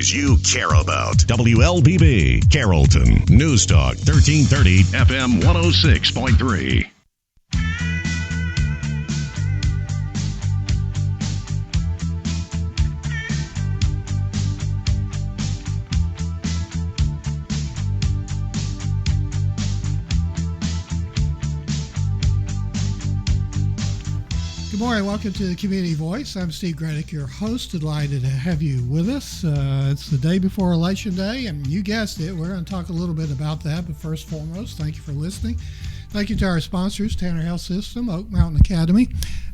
You care about WLBB Carrollton News Talk 1330 FM 106.3. Good morning. Welcome to the Community Voice. I'm Steve Grenick, your host. Delighted to have you with us. It's the day before Election Day, and you guessed it, we're going to talk a little bit about that. But first and foremost, thank you for listening. Thank you to our sponsors, Tanner Health System, Oak Mountain Academy.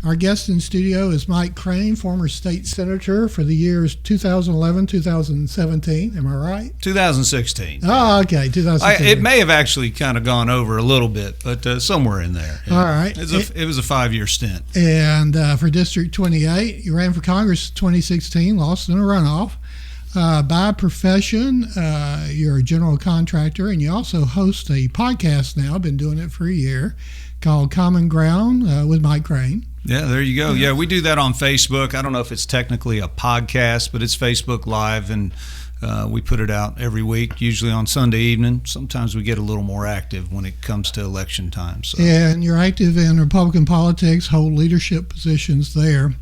Our guest in studio is Mike Crane, former state senator for the years 2011, 2017. Am I right? 2016. Oh, okay, 2016. It may have actually kind of gone over a little bit, but somewhere in there. Yeah. All right. It was a 5-year stint. And for District 28, you ran for Congress in 2016, lost in a runoff. By profession, you're a general contractor, and you also host a podcast now. I've been doing it for a year, called Common Ground with Mike Crane. Yeah, there you go. Yeah, we do that on Facebook. I don't know if it's technically a podcast, but it's Facebook Live, and we put it out every week, usually on Sunday evening. Sometimes we get a little more active when it comes to election time. So. And you're active in Republican politics, hold leadership positions there.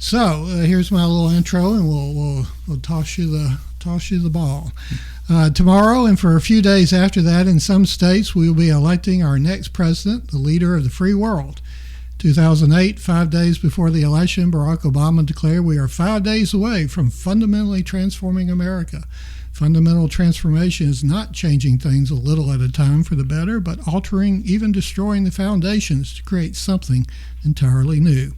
So here's my little intro, and we'll toss you the ball. Tomorrow and for a few days after that, in some states, we will be electing our next president, the leader of the free world. 2008, 5 days before the election, Barack Obama declared we are 5 days away from fundamentally transforming America. Fundamental transformation is not changing things a little at a time for the better, but altering, even destroying the foundations to create something entirely new.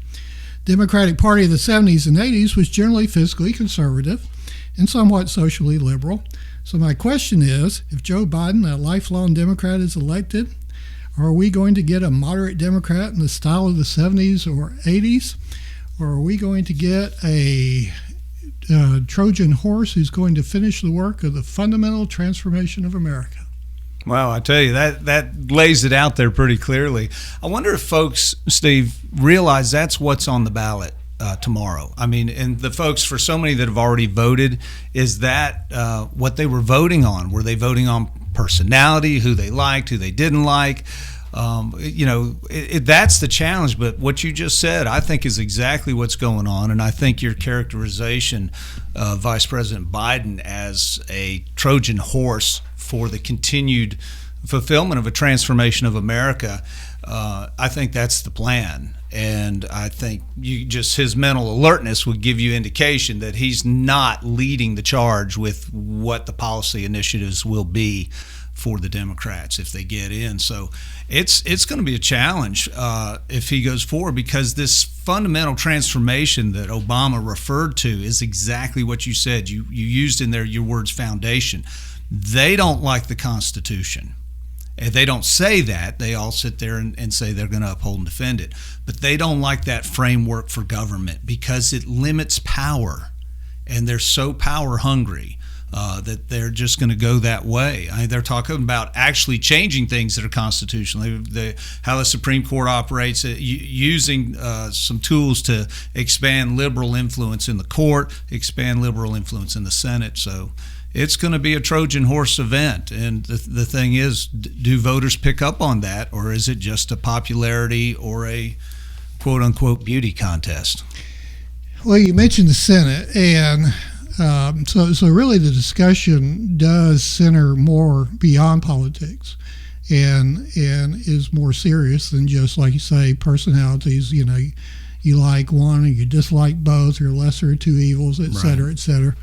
Democratic Party of the 70s and 80s was generally fiscally conservative and somewhat socially liberal. So my question is, if Joe Biden, a lifelong Democrat, is elected, are we going to get a moderate Democrat in the style of the 70s or 80s? Or are we going to get a Trojan horse who's going to finish the work of the fundamental transformation of America? Wow, I tell you, that lays it out there pretty clearly. I wonder if folks, Steve, realize that's what's on the ballot tomorrow. I mean, and the folks, for so many that have already voted, is that what they were voting on? Were they voting on personality, who they liked, who they didn't like? That's the challenge. But what you just said, I think, is exactly what's going on. And I think your characterization of Vice President Biden as a Trojan horse for the continued fulfillment of a transformation of America, I think that's the plan. And I think his mental alertness would give you indication that he's not leading the charge with what the policy initiatives will be for the Democrats if they get in. So it's going to be a challenge if he goes forward, because this fundamental transformation that Obama referred to is exactly what you said. You used in there your words foundation. They don't like the Constitution. And they don't say that. They all sit there and say they're going to uphold and defend it. But they don't like that framework for government because it limits power. And they're so power hungry that they're just going to go that way. I mean, they're talking about actually changing things that are constitutional. How the Supreme Court operates, using some tools to expand liberal influence in the court, expand liberal influence in the Senate. So it's going to be a Trojan horse event. And the thing is, do voters pick up on that, or is it just a popularity or a quote-unquote beauty contest? Well, you mentioned the Senate, and so really the discussion does center more beyond politics and is more serious than just, like you say, personalities. You know, you like one or you dislike both, or lesser of two evils, et cetera, et cetera.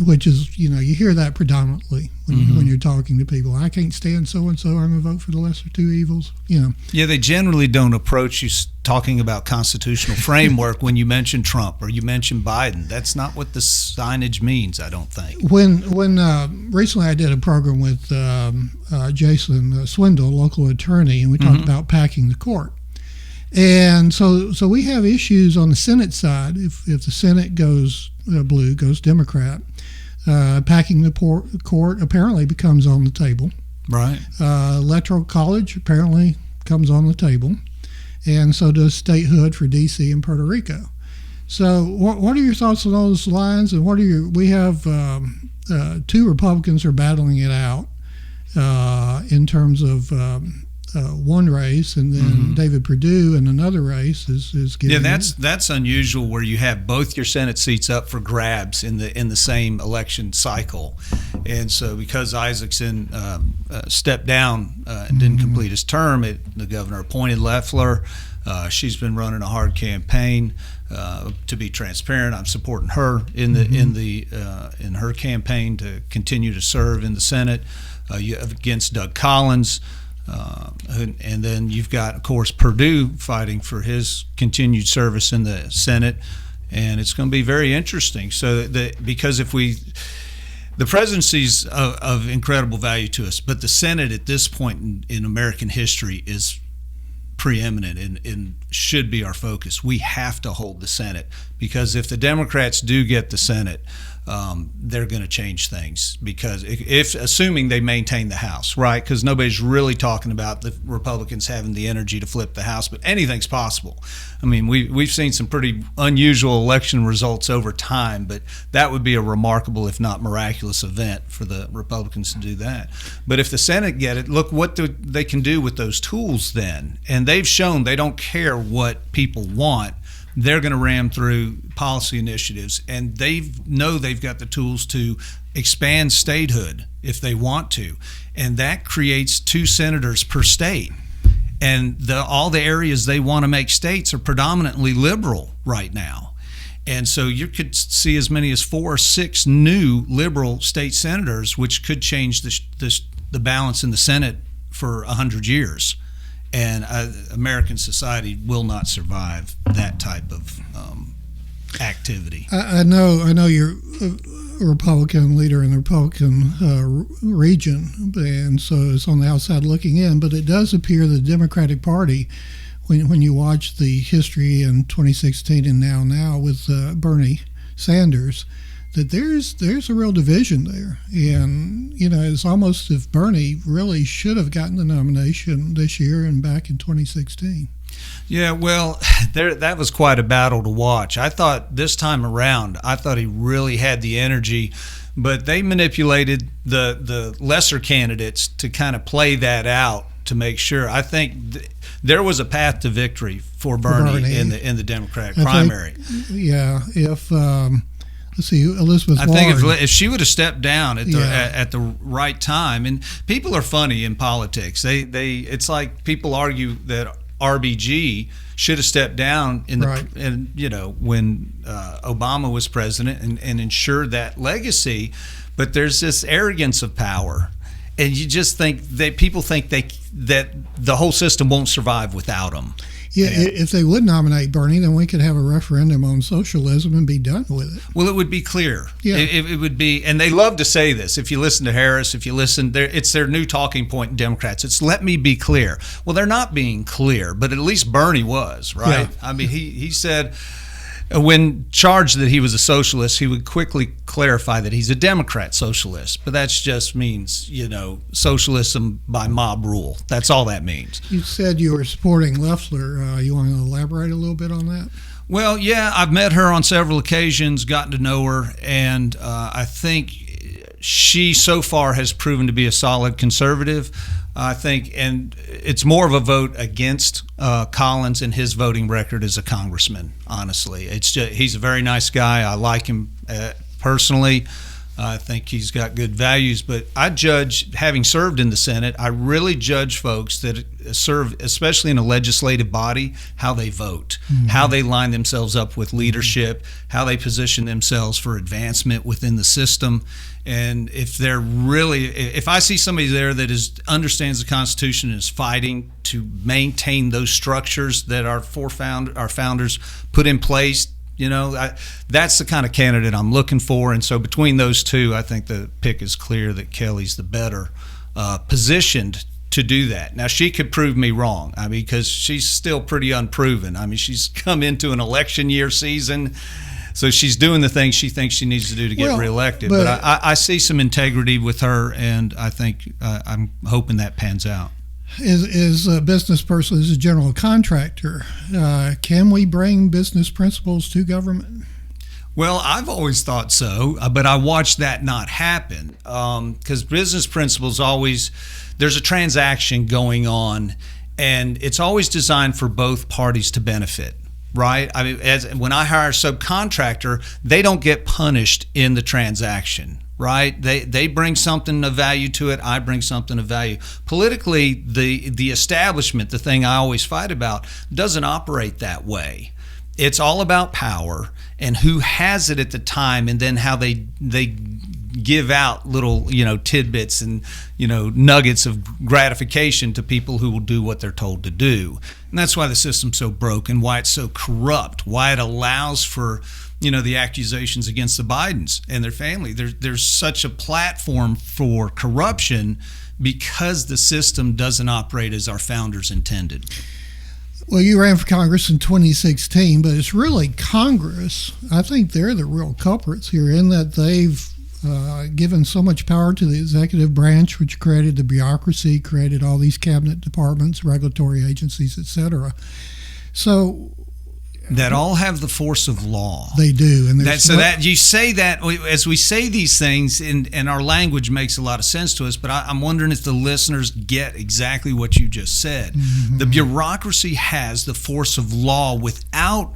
Which is, you hear that predominantly when you're talking to people. I can't stand so-and-so, I'm going to vote for the lesser two evils, Yeah, they generally don't approach you talking about constitutional framework when you mention Trump or you mention Biden. That's not what the signage means, I don't think. When recently I did a program with Jason Swindle, local attorney, and we talked about packing the court. And so we have issues on the Senate side. If the Senate goes blue, goes Democrat, packing the court apparently becomes on the table. Right. Electoral college apparently comes on the table, and so does statehood for D.C. and Puerto Rico. So, what are your thoughts on those lines? And what are your? We have two Republicans are battling it out in terms of one race, and then David Perdue in another race is getting. Yeah, that's unusual where you have both your Senate seats up for grabs in the same election cycle, and so because Isaacson stepped down and didn't complete his term, the governor appointed Loeffler. She's been running a hard campaign. To be transparent, I'm supporting her in her campaign to continue to serve in the Senate against Doug Collins, and then you've got, of course, Perdue fighting for his continued service in the Senate, and it's going to be very interesting. So because the presidency's of incredible value to us, but the Senate at this point in American history is preeminent and should be our focus. We have to hold the Senate, because if the Democrats do get the Senate, they're going to change things, because if assuming they maintain the House, right? Because nobody's really talking about the Republicans having the energy to flip the House, but anything's possible. I mean, we've seen some pretty unusual election results over time, but that would be a remarkable, if not miraculous, event for the Republicans to do that. But if the Senate get it, look what they can do with those tools then. And they've shown they don't care what people want. They're going to ram through policy initiatives, and they've got the tools to expand statehood if they want to, and that creates 2 senators per state. And all the areas they want to make states are predominantly liberal right now, and so you could see as many as 4 or 6 new liberal state senators, which could change the balance in the Senate for 100 years. And American society will not survive that type of activity. I know you're a Republican leader in the Republican region, and so it's on the outside looking in. But it does appear the Democratic Party, when you watch the history in 2016 and now with Bernie Sanders, that there's a real division there. And, it's almost if Bernie really should have gotten the nomination this year and back in 2016. Yeah, well, that was quite a battle to watch. I thought this time around, he really had the energy, but they manipulated the lesser candidates to kind of play that out to make sure. I think there was a path to victory for Bernie. in the Democratic primary. If let's see, Elizabeth Warren. I think if she would have stepped down at the right time, and people are funny in politics. It's like people argue that RBG should have stepped down when Obama was president and ensured that legacy, but there's this arrogance of power, and you just think that people think that the whole system won't survive without them. Yeah, if they would nominate Bernie, then we could have a referendum on socialism and be done with it. Well, it would be clear. Yeah. It would be, and they love to say this. If you listen to Harris, it's their new talking point in Democrats. It's let me be clear. Well, they're not being clear, but at least Bernie was, right? Yeah. I mean, he said, when charged that he was a socialist, he would quickly clarify that he's a Democrat socialist. But that just means, socialism by mob rule. That's all that means. You said you were supporting Loeffler. You want to elaborate a little bit on that? Well, yeah, I've met her on several occasions, gotten to know her, and I think she so far has proven to be a solid conservative. I think, and it's more of a vote against Collins and his voting record as a congressman, honestly. He's a very nice guy. I like him personally. I think he's got good values, but I judge, having served in the Senate, I really judge folks that serve, especially in a legislative body, how they vote, how they line themselves up with leadership, how they position themselves for advancement within the system. And if I see somebody there that understands the Constitution and is fighting to maintain those structures that our founders put in place, that's the kind of candidate I'm looking for. And so between those two, I think the pick is clear that Kelly's the better positioned to do that. Now, she could prove me wrong, because she's still pretty unproven. She's come into an election year season, so she's doing the things she thinks she needs to do to get reelected. But I see some integrity with her, and I think I'm hoping that pans out. is a business person, is a general contractor. Can we bring business principles to government? Well, I've always thought so, but I watched that not happen because business principles always, there's a transaction going on, and it's always designed for both parties to benefit, right? I mean, when I hire a subcontractor, they don't get punished in the transaction, right? They bring something of value to it. I bring something of value. Politically, the establishment, the thing I always fight about, doesn't operate that way. It's all about power and who has it at the time, and then how they give out little, tidbits and, nuggets of gratification to people who will do what they're told to do. And that's why the system's so broken, why it's so corrupt, why it allows for, the accusations against the Bidens and their family. There's such a platform for corruption because the system doesn't operate as our founders intended. Well, you ran for Congress in 2016, but it's really Congress. I think they're the real culprits here in that they've given so much power to the executive branch, which created the bureaucracy, created all these cabinet departments, regulatory agencies, et cetera. So that all have the force of law. They do, and that you say that as we say these things, and our language makes a lot of sense to us. But I'm wondering if the listeners get exactly what you just said. Mm-hmm. The bureaucracy has the force of law without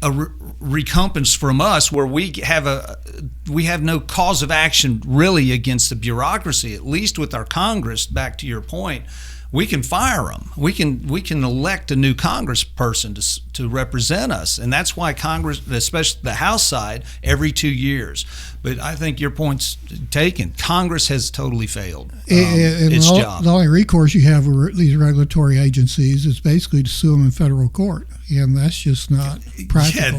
a recompense from us, where we have no cause of action really against the bureaucracy. At least with our Congress, back to your point, we can fire them. We can elect a new congressperson to represent us, and that's why Congress, especially the House side, every 2 years. But I think your point's taken. Congress has totally failed its job. The only recourse you have with these regulatory agencies is basically to sue them in federal court, and that's just not practical.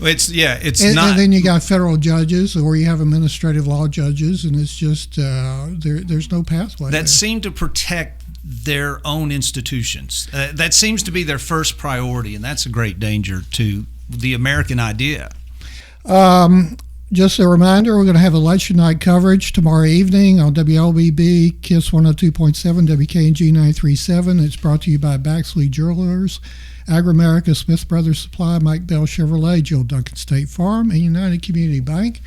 It's not. And then you got federal judges, or you have administrative law judges, and it's just there's no pathway. That seem to protect their own institutions. That seems to be their first priority, and that's a great danger to the American idea. Just a reminder, we're going to have election night coverage tomorrow evening on WLBB, KISS 102.7, WKNG 937. It's brought to you by Baxley Jewelers, Agri-America, Smith Brothers Supply, Mike Bell Chevrolet, Jill Duncan State Farm, and United Community Bank.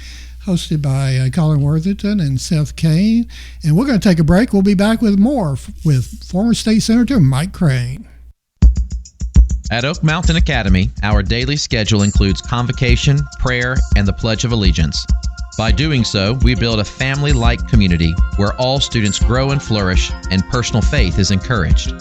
Hosted by Colin Worthington and Seth Kane. And we're going to take a break. We'll be back with more with former State Senator Mike Crane. At Oak Mountain Academy, our daily schedule includes convocation, prayer, and the Pledge of Allegiance. By doing so, we build a family-like community where all students grow and flourish and personal faith is encouraged.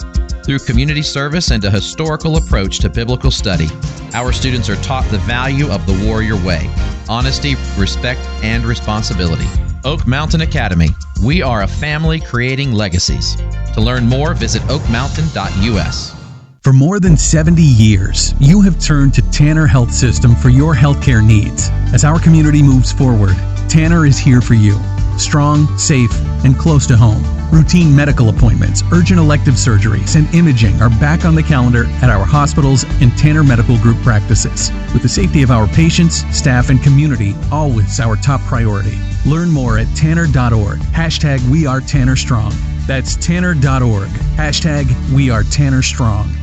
Through community service and a historical approach to biblical study, our students are taught the value of the warrior way, honesty, respect, and responsibility. Oak Mountain Academy. We are a family creating legacies. To learn more, visit oakmountain.us. For more than 70 years, you have turned to Tanner Health System for your healthcare needs. As our community moves forward, Tanner is here for you. Strong, safe, and close to home. Routine medical appointments, urgent elective surgeries, and imaging are back on the calendar at our hospitals and Tanner Medical Group practices. With the safety of our patients, staff, and community always our top priority. Learn more at tanner.org. #WeAreTannerStrong. That's tanner.org. #WeAreTannerStrong.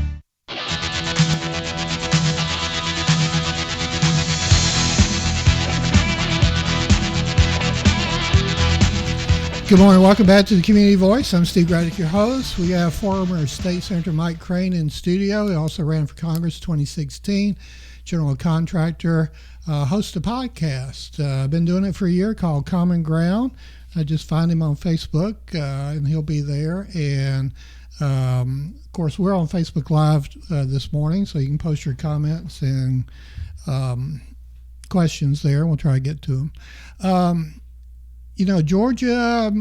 Good morning. Welcome back to the Community Voice. I'm Steve Graddick, your host. We have former State Senator Mike Crane in studio. He also ran for Congress 2016, general contractor, hosts a podcast. I've been doing it for a year called Common Ground. I just find him on Facebook, and he'll be there. And, of course, we're on Facebook Live this morning, so you can post your comments and questions there. We'll try to get to them. Georgia,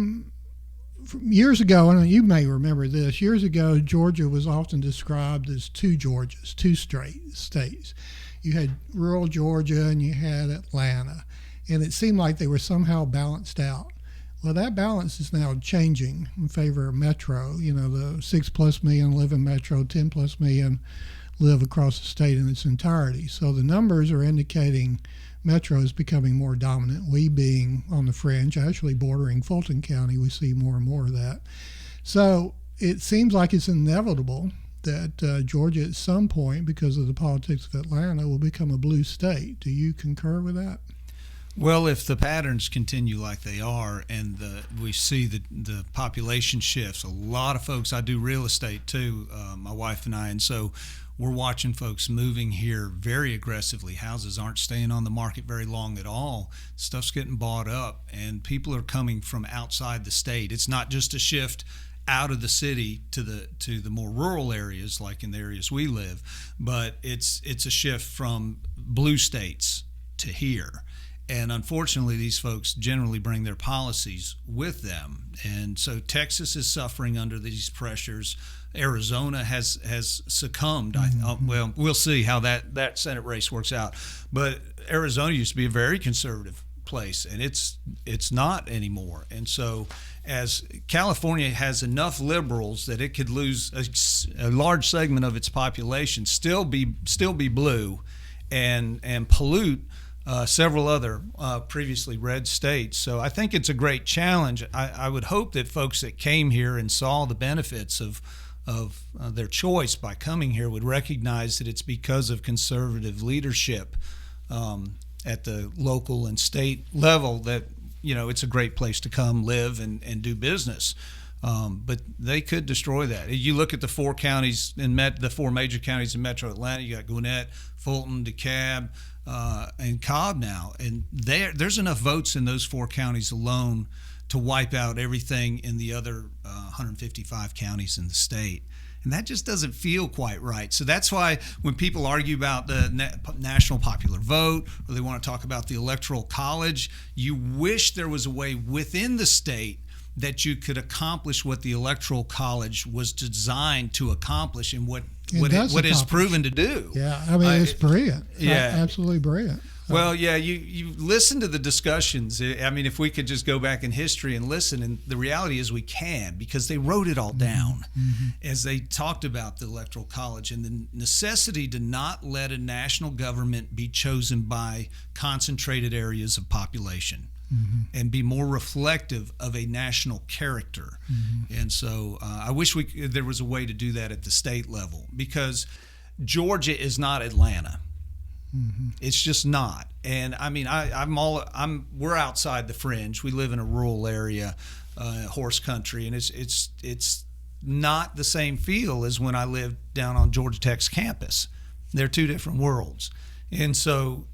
years ago, and you may remember this, years ago, Georgia was often described as two Georgias, two straight states. You had rural Georgia and you had Atlanta, and it seemed like they were somehow balanced out. Well, that balance is now changing in favor of metro. The 6+ million live in metro, 10+ million live across the state in its entirety. So the numbers are indicating metro is becoming more dominant. We being on the fringe, actually bordering Fulton County, we see more and more of that. So it seems like it's inevitable that Georgia at some point, because of the politics of Atlanta, will become a blue state. Do you concur with that? Well, if the patterns continue like they are, and we see the population shifts, a lot of folks, I do real estate too, my wife and I, and so we're watching folks moving here very aggressively. Houses aren't staying on the market very long at all. Stuff's getting bought up, and people are coming from outside the state. It's not just a shift out of the city to the more rural areas, like in the areas we live, but it's a shift from blue states to here. And unfortunately, these folks generally bring their policies with them. And so Texas is suffering under these pressures. Arizona has succumbed. Well, we'll see how that Senate race works out. But Arizona used to be a very conservative place, and it's not anymore. And so as California has enough liberals that it could lose a large segment of its population, still be blue and pollute several other previously red states. So I think it's a great challenge. I would hope that folks that came here and saw the benefits of their choice by coming here would recognize that it's because of conservative leadership at the local and state level that, it's a great place to come live and do business. But they could destroy that. You look at the four counties the four major counties in Metro Atlanta. You got Gwinnett, Fulton, DeKalb, and Cobb now, and there's enough votes in those four counties alone to wipe out everything in the other 155 counties in the state. And that just doesn't feel quite right. So that's why when people argue about the national popular vote, or they want to talk about the Electoral College, you wish there was a way within the state that you could accomplish what the Electoral College was designed to accomplish and what is proven to do. Yeah, I mean, it's brilliant. Yeah. Absolutely brilliant. Well, yeah, you listen to the discussions. I mean, if we could just go back in history and listen, and the reality is we can, because they wrote it all down as they talked about the Electoral College and the necessity to not let a national government be chosen by concentrated areas of population. And be more reflective of a national character. And so I wish there was a way to do that at the state level, because Georgia is not Atlanta. It's just not. And I mean, we're outside the fringe. We live in a rural area, horse country, and it's not the same feel as when I lived down on Georgia Tech's campus. They're two different worlds. And so,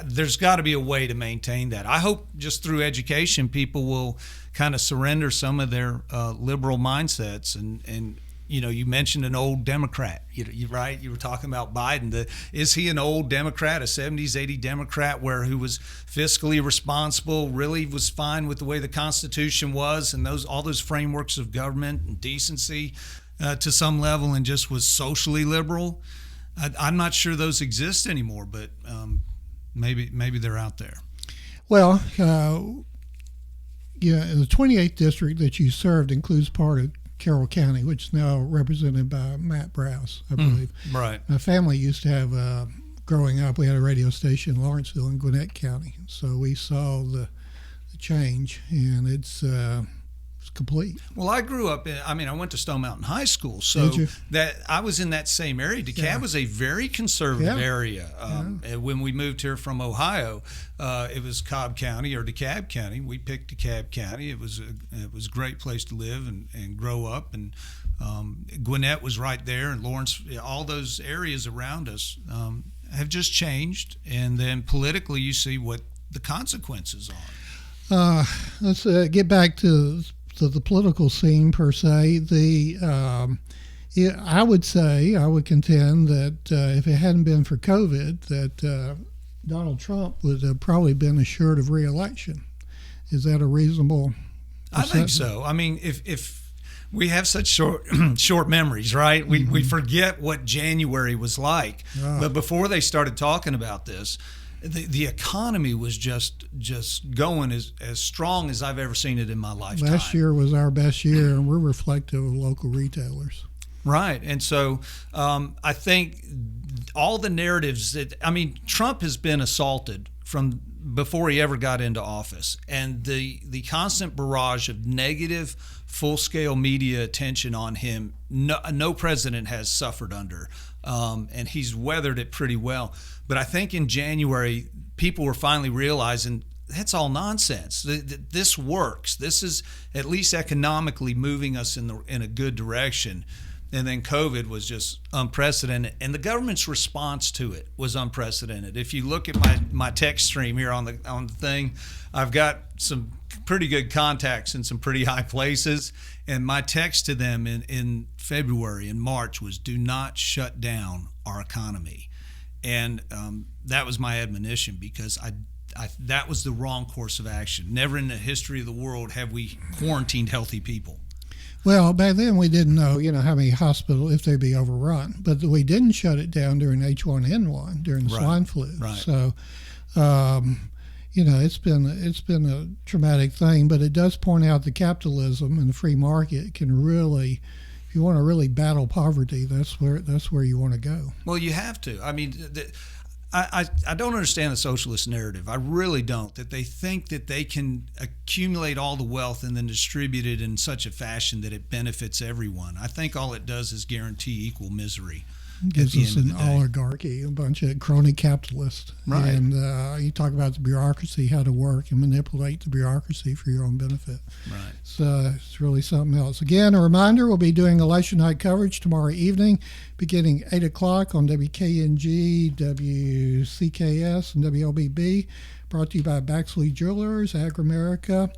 there's got to be a way to maintain that. I hope just through education, people will kind of surrender some of their liberal mindsets. And you mentioned an old Democrat, right? You were talking about Biden. Is he an old Democrat, a 70s, 80s Democrat who was fiscally responsible, really was fine with the way the Constitution was and all those frameworks of government and decency to some level, and just was socially liberal? I'm not sure those exist anymore, but maybe they're out there. Well, the 28th district that you served includes part of Carroll County, which is now represented by Matt Browse, I believe. Right. My family used to have, growing up, we had a radio station in Lawrenceville in Gwinnett County, so we saw the change, and it's complete. Well, I grew up I went to Stone Mountain High School, so that I was in that same area. DeKalb was a very conservative area. And when we moved here from Ohio, it was Cobb County or DeKalb County. We picked DeKalb County. It was a great place to live and grow up. And Gwinnett was right there, and Lawrence. All those areas around us have just changed. And then politically, you see what the consequences are. Let's get back to the political scene per se. I would contend that if it hadn't been for COVID, that Donald Trump would have probably been assured of re-election. Is that a reasonable perception? I think so. I mean, if we have such short memories, right? We forget what January was like. But before they started talking about this, the economy was just going as strong as I've ever seen it in my lifetime. Last year was our best year, and we're reflective of local retailers. Right. And so I think all the narratives Trump has been assaulted from before he ever got into office, and the constant barrage of negative, full-scale media attention on him, no president has suffered under, and he's weathered it pretty well. But I think in January, people were finally realizing that's all nonsense. This works. This is at least economically moving us in a good direction. And then COVID was just unprecedented, and the government's response to it was unprecedented. If you look at my text stream here on the thing, I've got some pretty good contacts in some pretty high places, and my text to them in February and March was, "Do not shut down our economy," and that was my admonition, because that was the wrong course of action. Never in the history of the world have we quarantined healthy people. Well, back then we didn't know, how many hospitals, if they'd be overrun. But we didn't shut it down during H1N1, during the swine flu. Right. So, it's been a traumatic thing. But it does point out that capitalism and the free market can really, if you want to really battle poverty, that's where you want to go. Well, you have to. I mean, I don't understand the socialist narrative. I really don't. That they think that they can accumulate all the wealth and then distribute it in such a fashion that it benefits everyone. I think all it does is guarantee equal misery. Gives us an oligarchy, a bunch of crony capitalists. Right. And you talk about the bureaucracy, how to work and manipulate the bureaucracy for your own benefit. Right. So it's really something else. Again, a reminder, we'll be doing election night coverage tomorrow evening, beginning 8 o'clock on WKNG, WCKS, and WLBB. Brought to you by Baxley Jewelers, Agri-America,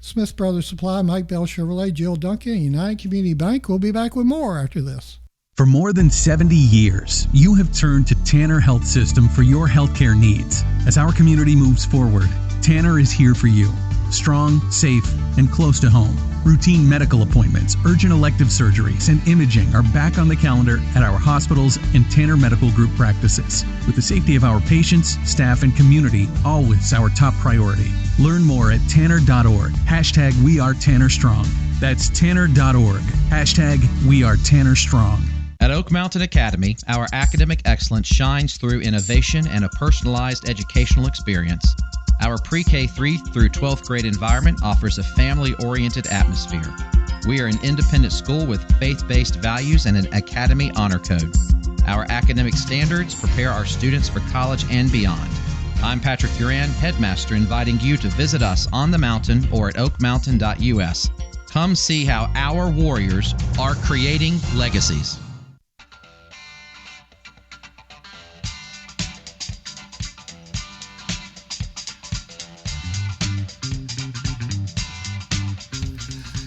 Smith Brothers Supply, Mike Bell Chevrolet, Jill Duncan, and United Community Bank. We'll be back with more after this. For more than 70 years, you have turned to Tanner Health System for your healthcare needs. As our community moves forward, Tanner is here for you. Strong, safe, and close to home. Routine medical appointments, urgent elective surgeries, and imaging are back on the calendar at our hospitals and Tanner Medical Group practices. With the safety of our patients, staff, and community always our top priority. Learn more at tanner.org. #WeAreTannerStrong. That's tanner.org. #WeAreTannerStrong. At Oak Mountain Academy, our academic excellence shines through innovation and a personalized educational experience. Our pre-K 3 through 12th grade environment offers a family-oriented atmosphere. We are an independent school with faith-based values and an Academy Honor Code. Our academic standards prepare our students for college and beyond. I'm Patrick Duran, headmaster, inviting you to visit us on the mountain or at oakmountain.us. Come see how our warriors are creating legacies.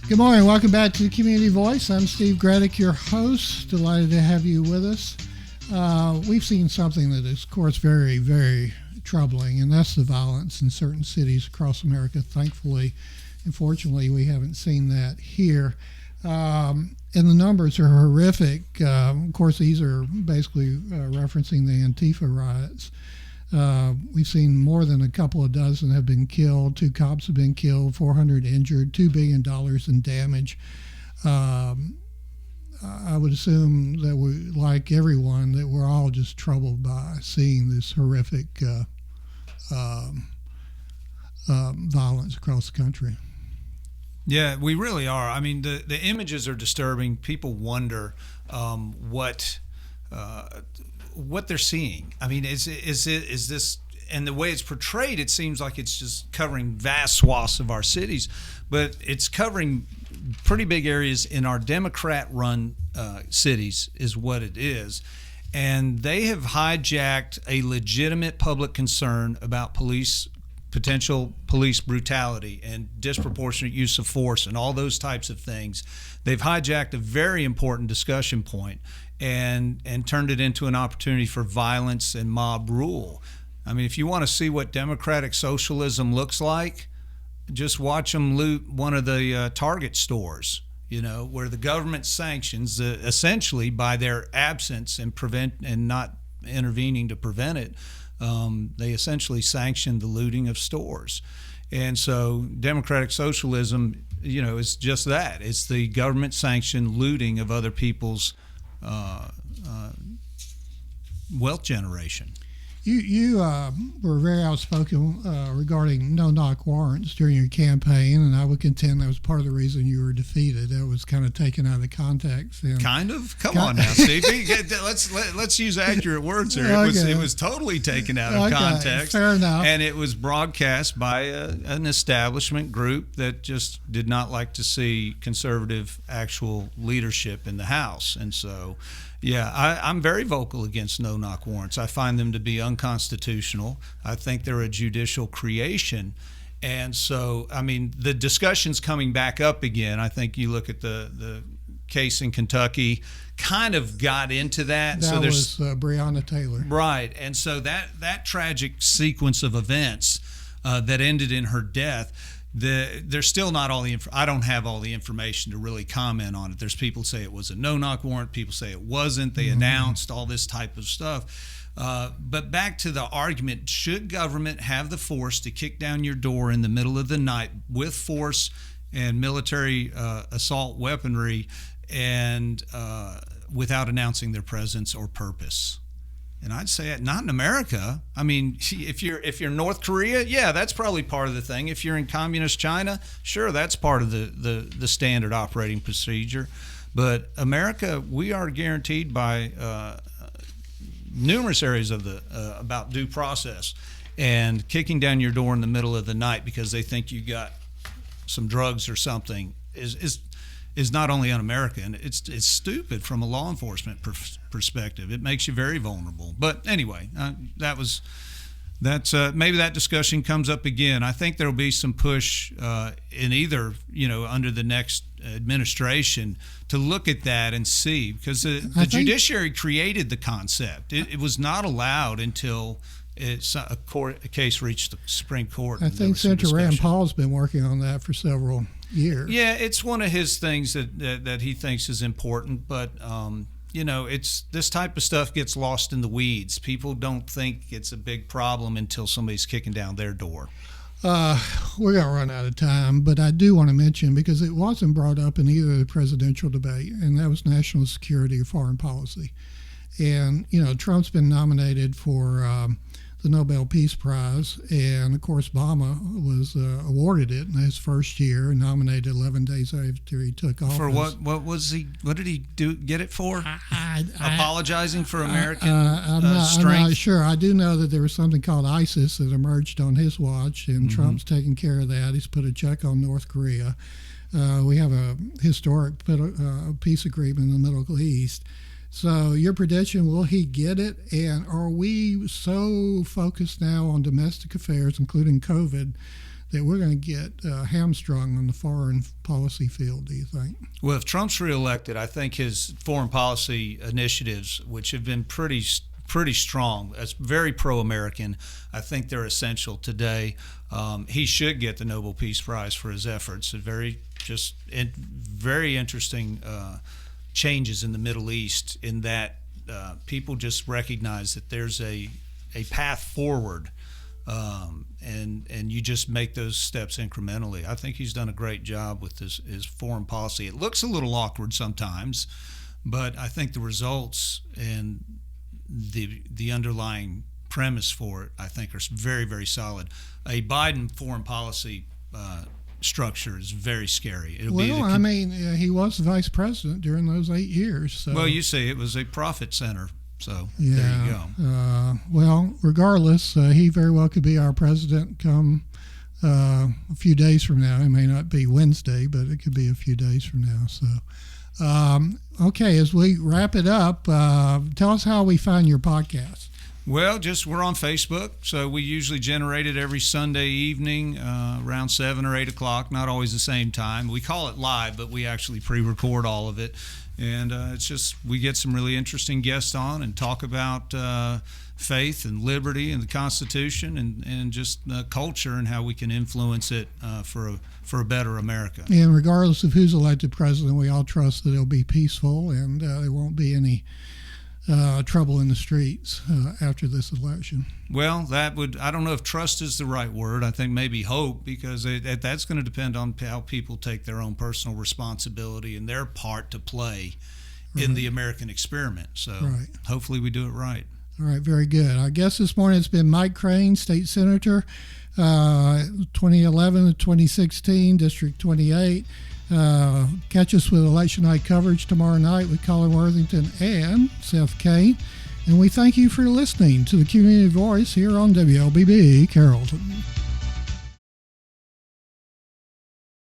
Good morning. Welcome back to the Community Voice. I'm Steve Gredick, your host. Delighted to have you with us. We've seen something that is, of course, very, very troubling, and that's the violence in certain cities across America. Thankfully, unfortunately, we haven't seen that here. And the numbers are horrific. Of course, these are basically referencing the Antifa riots. We've seen more than a couple of dozen have been killed. 2 cops have been killed, 400 injured, $2 billion in damage. I would assume that we, like everyone, that we're all just troubled by seeing this horrific violence across the country. Yeah, we really are. I mean, the images are disturbing. People wonder what they're seeing. I mean, is this, and the way it's portrayed, it seems like it's just covering vast swaths of our cities, but it's covering pretty big areas in our Democrat-run cities is what it is. And they have hijacked a legitimate public concern about potential police brutality and disproportionate use of force and all those types of things. They've hijacked a very important discussion point and turned it into an opportunity for violence and mob rule. I mean, if you want to see what democratic socialism looks like, just watch them loot one of the Target stores, where the government sanctions, essentially by their absence and not intervening to prevent it, they essentially sanctioned the looting of stores. And so democratic socialism, is just that. It's the government-sanctioned looting of other people's wealth generation. You were very outspoken regarding no-knock warrants during your campaign, and I would contend that was part of the reason you were defeated. That was kind of taken out of context. And kind of? Come on now, Steve. Let's use accurate words here. It was totally taken out of context. Fair enough. And it was broadcast by an establishment group that just did not like to see conservative actual leadership in the House. And so, yeah, I'm very vocal against no-knock warrants. I find them to be unconstitutional. I think they're a judicial creation. And so, I mean, the discussion's coming back up again. I think you look at the case in Kentucky, kind of got into that. That was Breonna Taylor. Right. And so that tragic sequence of events that ended in her death, there's still not all the I don't have all the information to really comment on it. There's people say it was a no-knock warrant. People say it wasn't. They announced all this type of stuff. But back to the argument, should government have the force to kick down your door in the middle of the night with force and military assault weaponry and without announcing their presence or purpose? And I'd say not in America. I mean, if you're North Korea, yeah, that's probably part of the thing. If you're in communist China, sure, that's part of the standard operating procedure. But America, we are guaranteed by numerous areas of about due process, and kicking down your door in the middle of the night because they think you got some drugs or something is not only un-American, it's stupid from a law enforcement perspective. It makes you very vulnerable. But anyway, maybe that discussion comes up again. I think there will be some push in either, under the next administration to look at that and see, because the judiciary created the concept. It was not allowed until a case reached the Supreme Court. I think Senator Rand Paul's been working on that for several years. Yeah, it's one of his things that he thinks is important, but it's this type of stuff gets lost in the weeds. People don't think it's a big problem until somebody's kicking down their door. We're going to run out of time, but I do want to mention, because it wasn't brought up in either the presidential debate, and that was national security or foreign policy. And, Trump's been nominated for the Nobel Peace Prize, and of course Obama was awarded it in his first year, nominated 11 days after he took office. For what did he get it for? Apologizing for American strength? I'm not sure. I do know that there was something called ISIS that emerged on his watch, and Trump's taking care of that. He's put a check on North Korea. We have a historic peace agreement in the Middle East. So your prediction, will he get it? And are we so focused now on domestic affairs, including COVID, that we're going to get hamstrung on the foreign policy field, do you think? Well, if Trump's reelected, I think his foreign policy initiatives, which have been pretty strong, it's very pro-American, I think they're essential today. He should get the Nobel Peace Prize for his efforts. Very interesting changes in the Middle East, in that people just recognize that there's a path forward, and you just make those steps incrementally. I think he's done a great job with his foreign policy. It looks a little awkward sometimes, but I think the results and the underlying premise for it, I think, are very, very solid. A Biden foreign policy structure is very scary. He was the vice president during those 8 years. So. Well, you say it was a profit center, so there you go. Well, regardless, he very well could be our president come a few days from now. It may not be Wednesday, but it could be a few days from now. So, okay, as we wrap it up, tell us how we find your podcast. Well, we're on Facebook, so we usually generate it every Sunday evening around 7 or 8 o'clock, not always the same time. We call it live, but we actually pre-record all of it. And we get some really interesting guests on and talk about faith and liberty and the Constitution and just culture and how we can influence it for a better America. And regardless of who's elected president, we all trust that it'll be peaceful and there won't be any trouble in the streets after this election. Well, I don't know if trust is the right word. I think maybe hope, because that's going to depend on how people take their own personal responsibility and their part to play in the American experiment. So hopefully we do it right. All right, very good. Our guest this morning has been Mike Crane, State Senator, 2011 to 2016, District 28. Catch us with election night coverage tomorrow night with Colin Worthington and Seth Kane. And we thank you for listening to the Community Voice here on WLBB Carrollton.